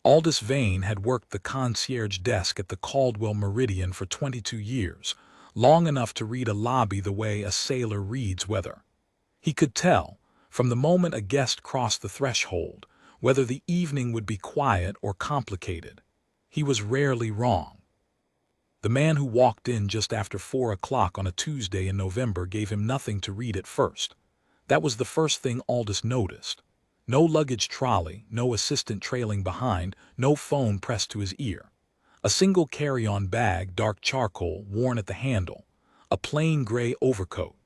Aldous Vane had worked the concierge desk at the Caldwell Meridian for 22 years, long enough to read a lobby the way a sailor reads weather. He could tell, from the moment a guest crossed the threshold, whether the evening would be quiet or complicated. He was rarely wrong. The man who walked in just after 4 o'clock on a Tuesday in November gave him nothing to read at first. That was the first thing Aldous noticed. No luggage trolley, no assistant trailing behind, no phone pressed to his ear. A single carry-on bag, dark charcoal, worn at the handle. A plain gray overcoat.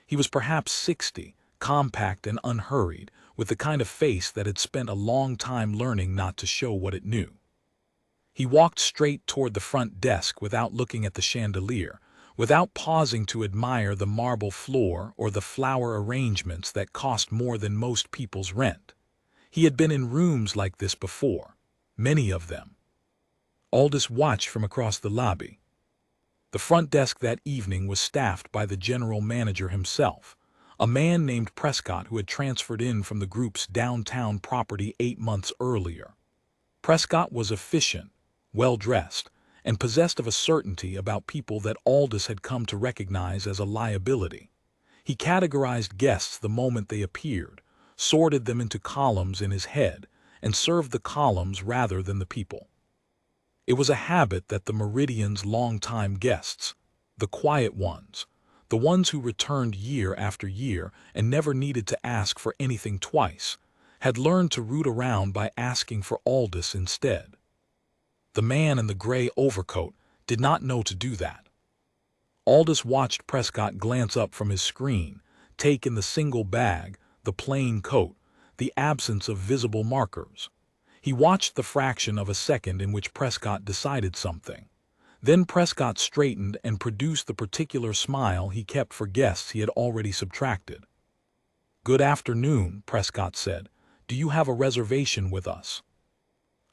He was perhaps 60, compact and unhurried, with the kind of face that had spent a long time learning not to show what it knew. He walked straight toward the front desk without looking at the chandelier, without pausing to admire the marble floor or the flower arrangements that cost more than most people's rent. He had been in rooms like this before, many of them. Aldous watched from across the lobby. The front desk that evening was staffed by the general manager himself, a man named Prescott who had transferred in from the group's downtown property 8 months earlier. Prescott was efficient, well-dressed, and possessed of a certainty about people that Aldous had come to recognize as a liability. He categorized guests the moment they appeared, sorted them into columns in his head, and served the columns rather than the people. It was a habit that the Meridian's long-time guests, the quiet ones, the ones who returned year after year and never needed to ask for anything twice, had learned to root around by asking for Aldous instead. The man in the gray overcoat did not know to do that. Aldous watched Prescott glance up from his screen, take in the single bag, the plain coat, the absence of visible markers. He watched the fraction of a second in which Prescott decided something. Then Prescott straightened and produced the particular smile he kept for guests he had already subtracted. "Good afternoon," Prescott said. "Do you have a reservation with us?"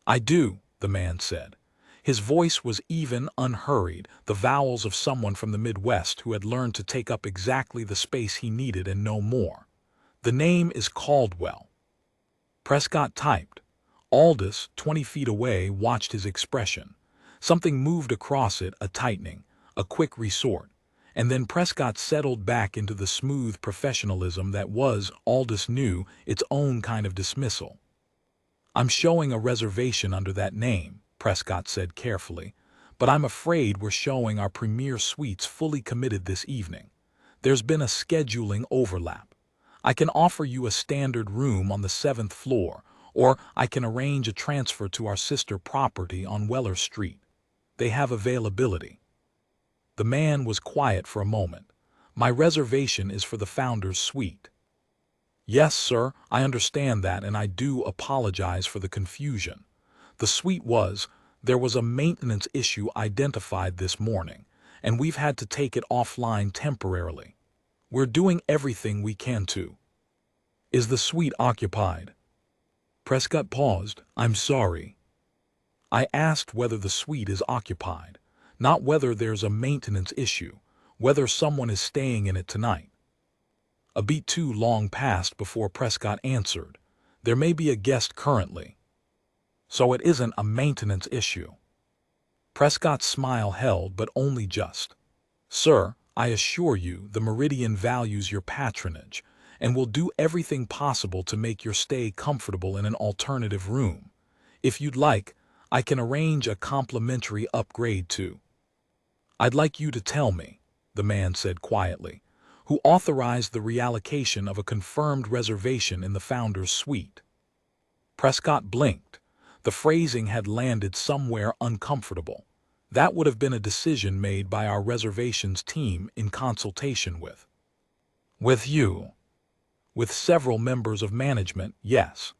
"I do," the man said. His voice was even, unhurried, the vowels of someone from the Midwest who had learned to take up exactly the space he needed and no more. "The name is Caldwell." Prescott typed. Aldous, 20 feet away, watched his expression. Something moved across it, a tightening, a quick resort, and then Prescott settled back into the smooth professionalism that was, Aldous knew, its own kind of dismissal. "I'm showing a reservation under that name," Prescott said carefully, "but I'm afraid we're showing our premier suites fully committed this evening. There's been a scheduling overlap. I can offer you a standard room on the 7th floor, or I can arrange a transfer to our sister property on Weller Street. They have availability." The man was quiet for a moment. "My reservation is for the founder's suite." "Yes, sir, I understand that, and I do apologize for the confusion. The suite there was a maintenance issue identified this morning, and we've had to take it offline temporarily. We're doing everything we can to." "Is the suite occupied?" Prescott paused. "I'm sorry. I asked whether the suite is occupied, not whether there's a maintenance issue, whether someone is staying in it tonight." A beat too long passed before Prescott answered. "There may be a guest currently." "So it isn't a maintenance issue." Prescott's smile held, but only just. "Sir, I assure you the Meridian values your patronage, and will do everything possible to make your stay comfortable in an alternative room. If you'd like, I can arrange a complimentary upgrade too." "I'd like you to tell me," the man said quietly, "who authorized the reallocation of a confirmed reservation in the founder's suite." Prescott blinked. The phrasing had landed somewhere uncomfortable. That would have been a decision made by our reservations team in consultation with. "With you?" "With several members of management, yes."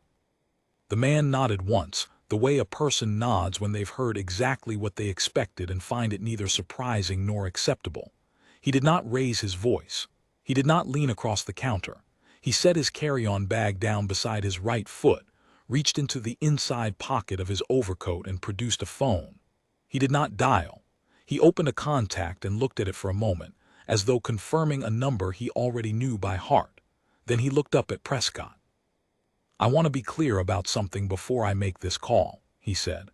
The man nodded once, the way a person nods when they've heard exactly what they expected and find it neither surprising nor acceptable. He did not raise his voice. He did not lean across the counter. He set his carry-on bag down beside his right foot, reached into the inside pocket of his overcoat and produced a phone. He did not dial. He opened a contact and looked at it for a moment, as though confirming a number he already knew by heart. Then he looked up at Prescott. "I want to be clear about something before I make this call," he he said.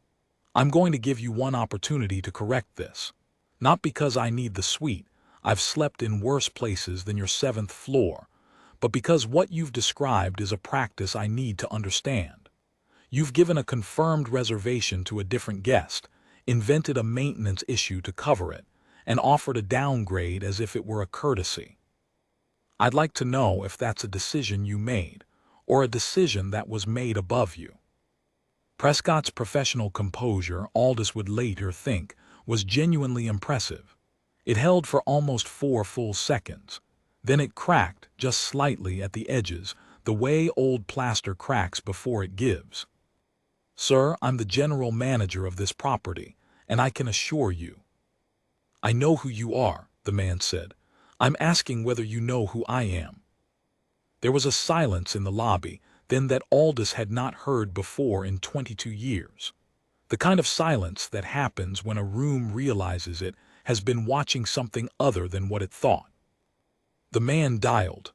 "I'm going to give you one opportunity to correct this. Not because I need the suite, I've slept in worse places than your 7th floor, but because what you've described is a practice I need to understand. You've given a confirmed reservation to a different guest, invented a maintenance issue to cover it, and offered a downgrade as if it were a courtesy. I'd like to know if that's a decision you made, or a decision that was made above you." Prescott's professional composure, Aldous would later think, was genuinely impressive. It held for almost 4 full seconds. Then it cracked, just slightly at the edges, the way old plaster cracks before it gives. "Sir, I'm the general manager of this property, and I can assure you—" "I know who you are," the man said. "I'm asking whether you know who I am." There was a silence in the lobby, then that Aldous had not heard before in 22 years. The kind of silence that happens when a room realizes it has been watching something other than what it thought. The man dialed.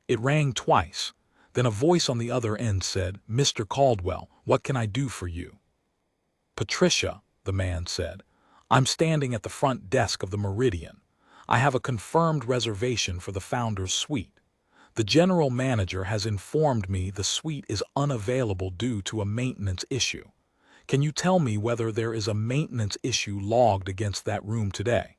It rang twice. Then a voice on the other end said, "Mr. Caldwell, what can I do for you?" "Patricia," the man said, "I'm standing at the front desk of the Meridian. I have a confirmed reservation for the Founder's Suite. The general manager has informed me the suite is unavailable due to a maintenance issue. Can you tell me whether there is a maintenance issue logged against that room today?"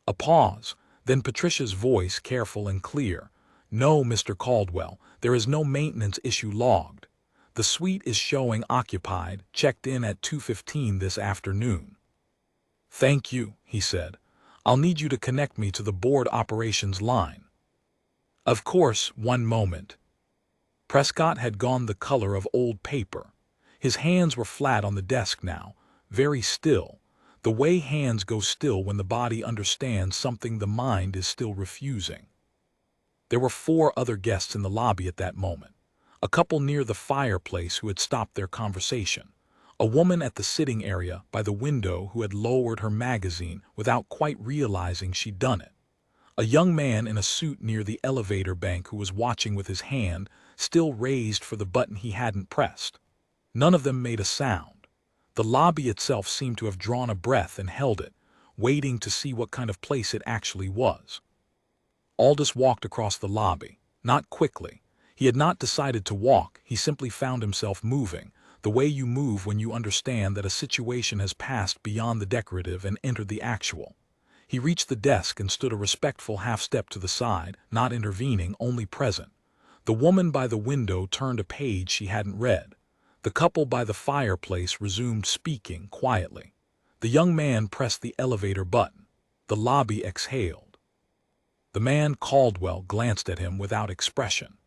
A pause, then Patricia's voice, careful and clear. "No, Mr. Caldwell, there is no maintenance issue logged. The suite is showing occupied, checked in at 2:15 this afternoon." "Thank you," he said. "I'll need you to connect me to the board operations line." "Of course, one moment." Prescott had gone the color of old paper. His hands were flat on the desk now, very still, the way hands go still when the body understands something the mind is still refusing. There were 4 other guests in the lobby at that moment. A couple near the fireplace who had stopped their conversation. A woman at the sitting area by the window who had lowered her magazine without quite realizing she'd done it. A young man in a suit near the elevator bank who was watching with his hand still raised for the button he hadn't pressed. None of them made a sound. The lobby itself seemed to have drawn a breath and held it, waiting to see what kind of place it actually was. Aldous walked across the lobby, not quickly. He had not decided to walk, he simply found himself moving, the way you move when you understand that a situation has passed beyond the decorative and entered the actual. He reached the desk and stood a respectful half-step to the side, not intervening, only present. The woman by the window turned a page she hadn't read. The couple by the fireplace resumed speaking quietly. The young man pressed the elevator button. The lobby exhaled. The man, Caldwell, glanced at him without expression.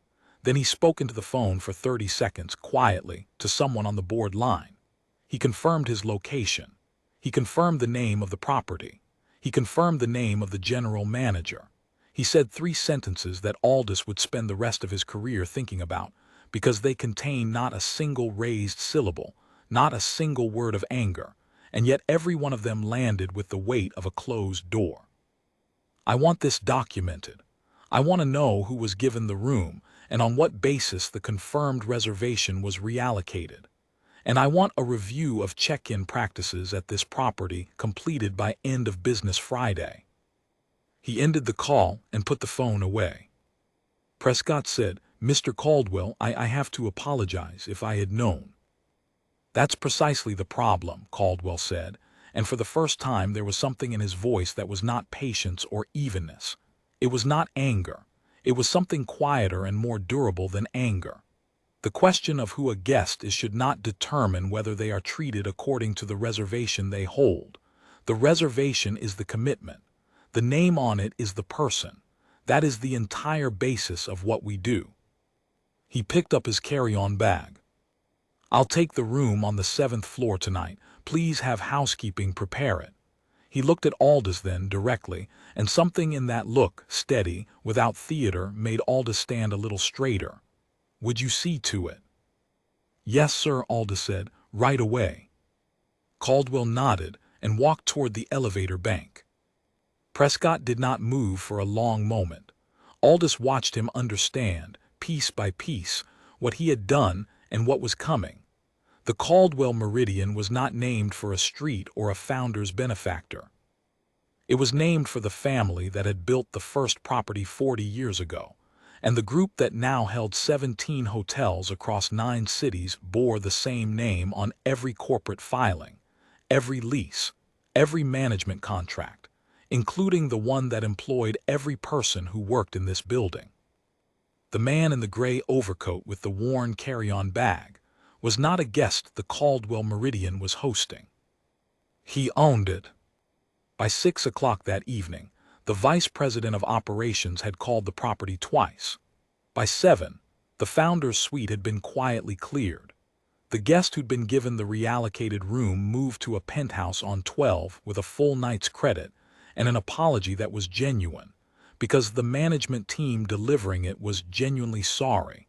Then he spoke into the phone for 30 seconds, quietly, to someone on the board line. He confirmed his location. He confirmed the name of the property. He confirmed the name of the general manager. He said 3 sentences that Aldous would spend the rest of his career thinking about, because they contained not a single raised syllable, not a single word of anger, and yet every one of them landed with the weight of a closed door. "I want this documented. I want to know who was given the room, and on what basis the confirmed reservation was reallocated. And I want a review of check-in practices at this property completed by end of business Friday." He ended the call and put the phone away. Prescott said, "Mr. Caldwell, I have to apologize if I had known." "That's precisely the problem," Caldwell said, and for the first time there was something in his voice that was not patience or evenness. It was not anger. It was something quieter and more durable than anger. The question of who a guest is should not determine whether they are treated according to the reservation they hold. The reservation is the commitment. The name on it is the person. That is the entire basis of what we do. He picked up his carry-on bag. "I'll take the room on the 7th floor tonight. Please have housekeeping prepare it." He looked at Aldous then, directly, and something in that look, steady, without theater, made Aldous stand a little straighter. "Would you see to it?" "Yes, sir," Aldous said, "right away." Caldwell nodded and walked toward the elevator bank. Prescott did not move for a long moment. Aldous watched him understand, piece by piece, what he had done and what was coming. The Caldwell Meridian was not named for a street or a founder's benefactor. It was named for the family that had built the first property 40 years ago, and the group that now held 17 hotels across 9 cities bore the same name on every corporate filing, every lease, every management contract, including the one that employed every person who worked in this building. The man in the gray overcoat with the worn carry-on bag was not a guest the Caldwell Meridian was hosting. He owned it. By 6 o'clock that evening, the vice president of operations had called the property twice. By 7, the founder's suite had been quietly cleared. The guest who'd been given the reallocated room moved to a penthouse on 12 with a full night's credit and an apology that was genuine, because the management team delivering it was genuinely sorry,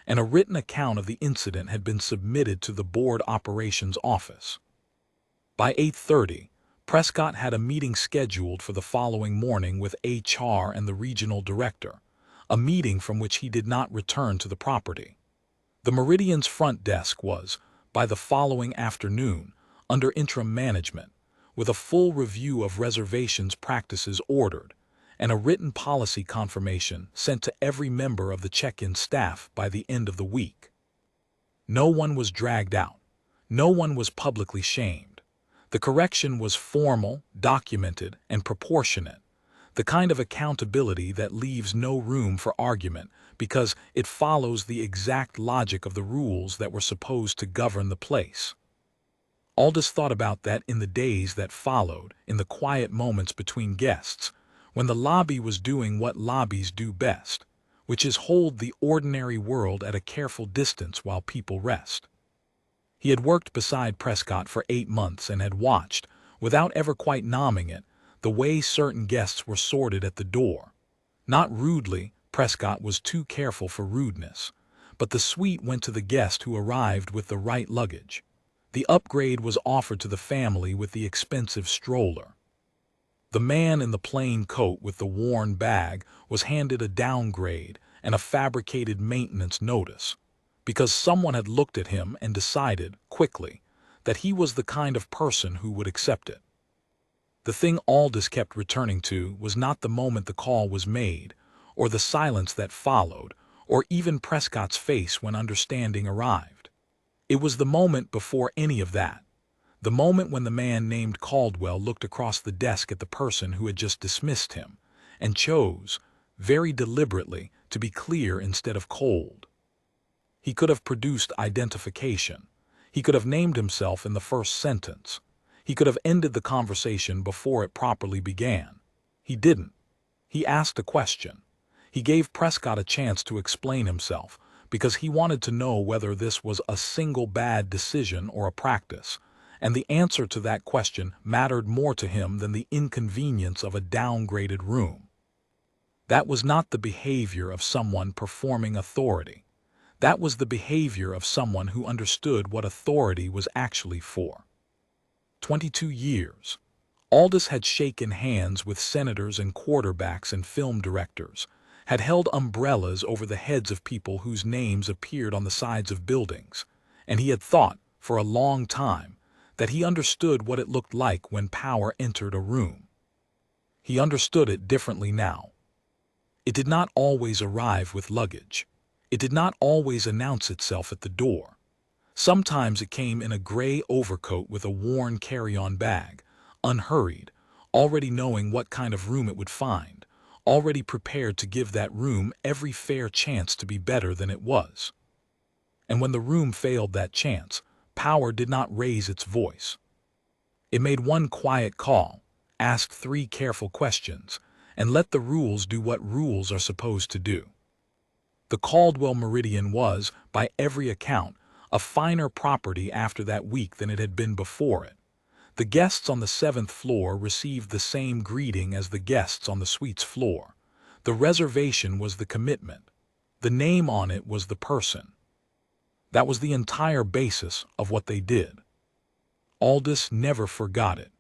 and a written account of the incident had been submitted to the board operations office. By 8:30, Prescott had a meeting scheduled for the following morning with HR and the regional director, a meeting from which he did not return to the property. The Meridian's front desk was, by the following afternoon, under interim management, with a full review of reservations practices ordered, and a written policy confirmation sent to every member of the check-in staff by the end of the week. No one was dragged out. No one was publicly shamed. The correction was formal, documented, and proportionate, the kind of accountability that leaves no room for argument because it follows the exact logic of the rules that were supposed to govern the place. Aldous thought about that in the days that followed, in the quiet moments between guests, when the lobby was doing what lobbies do best, which is hold the ordinary world at a careful distance while people rest. He had worked beside Prescott for 8 months and had watched, without ever quite nomming it, the way certain guests were sorted at the door. Not rudely, Prescott was too careful for rudeness, but the suite went to the guest who arrived with the right luggage. The upgrade was offered to the family with the expensive stroller. The man in the plain coat with the worn bag was handed a downgrade and a fabricated maintenance notice, because someone had looked at him and decided, quickly, that he was the kind of person who would accept it. The thing Aldous kept returning to was not the moment the call was made, or the silence that followed, or even Prescott's face when understanding arrived. It was the moment before any of that. The moment when the man named Caldwell looked across the desk at the person who had just dismissed him, and chose, very deliberately, to be clear instead of cold. He could have produced identification. He could have named himself in the first sentence. He could have ended the conversation before it properly began. He didn't. He asked a question. He gave Prescott a chance to explain himself, because he wanted to know whether this was a single bad decision or a practice, and the answer to that question mattered more to him than the inconvenience of a downgraded room. That was not the behavior of someone performing authority. That was the behavior of someone who understood what authority was actually for. 22 years. Aldous had shaken hands with senators and quarterbacks and film directors, had held umbrellas over the heads of people whose names appeared on the sides of buildings, and he had thought, for a long time, that he understood what it looked like when power entered a room. He understood it differently now. It did not always arrive with luggage. It did not always announce itself at the door. Sometimes it came in a gray overcoat with a worn carry-on bag, unhurried, already knowing what kind of room it would find, already prepared to give that room every fair chance to be better than it was. And when the room failed that chance, power did not raise its voice. It made one quiet call, asked 3 careful questions, and let the rules do what rules are supposed to do. The Caldwell Meridian was, by every account, a finer property after that week than it had been before it. The guests on the 7th floor received the same greeting as the guests on the suite's floor. The reservation was the commitment. The name on it was the person. That was the entire basis of what they did. Aldous never forgot it.